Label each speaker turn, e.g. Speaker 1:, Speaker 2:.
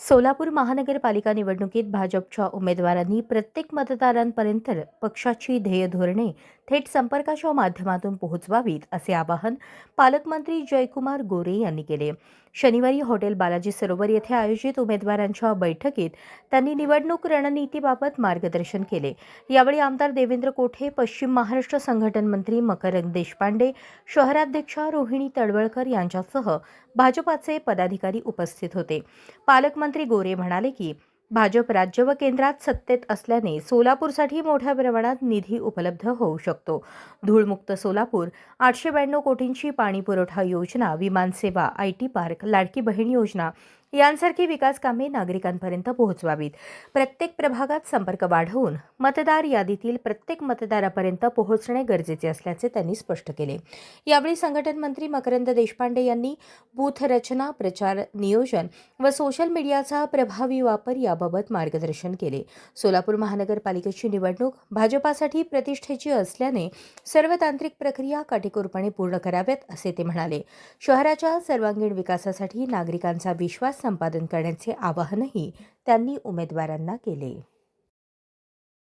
Speaker 1: सोलापूर महानगरपालिका निवडणुकीत भाजपच्या उमेदवारांनी प्रत्येक मतदारांपर्यंत पक्षाची ध्येय धोरणे थेट संपर्काच्या माध्यमातून पोहोचवावीत असे आवाहन पालकमंत्री जयकुमार गोरे यांनी केले. शनिवारी हॉटेल बालाजी सरोवर येथे आयोजित उमेदवारांच्या बैठकीत त्यांनी निवडणूक रणनीतीबाबत मार्गदर्शन केले. यावेळी आमदार देवेंद्र कोठे, पश्चिम महाराष्ट्र संघटन मंत्री मकरंद देशपांडे, शहराध्यक्षा रोहिणी तडवळकर यांच्यासह भाजपाचे पदाधिकारी उपस्थित होते. पालकमंत्री गोरे म्हणाले की भाजप राज्य व केंद्रात सत्तेत असल्याने सोलापूरसाठी मोठ्या प्रमाणात निधी उपलब्ध होऊ शकतो. धूळमुक्त सोलापूर, 892 कोटींची पाणीपुरवठा योजना, विमानसेवा, IT पार्क, लाडकी बहीण योजना यांसारखी विकास कामे नागरिकांपर्यंत पोहोचवावीत. प्रत्येक प्रभागात संपर्क वाढवून मतदार यादीतील प्रत्येक मतदारापर्यंत पोहोचणे गरजेचे असल्याचे त्यांनी स्पष्ट केले. यावेळी संघटन मंत्री मकरंद देशपांडे यांनी बूथ रचना, प्रचार, नियोजन व सोशल मीडियाचा प्रभावी वापर याबाबत मार्गदर्शन केले. सोलापूर महानगरपालिकेची निवडणूक भाजपासाठी प्रतिष्ठेची असल्याने सर्व तांत्रिक प्रक्रिया काटेकोरपणे पूर्ण कराव्यात असे ते म्हणाले. शहराच्या सर्वांगीण विकासासाठी नागरिकांचा विश्वास संपादन करण्याचे आवाहनही त्यांनी उमेदवारांना केले.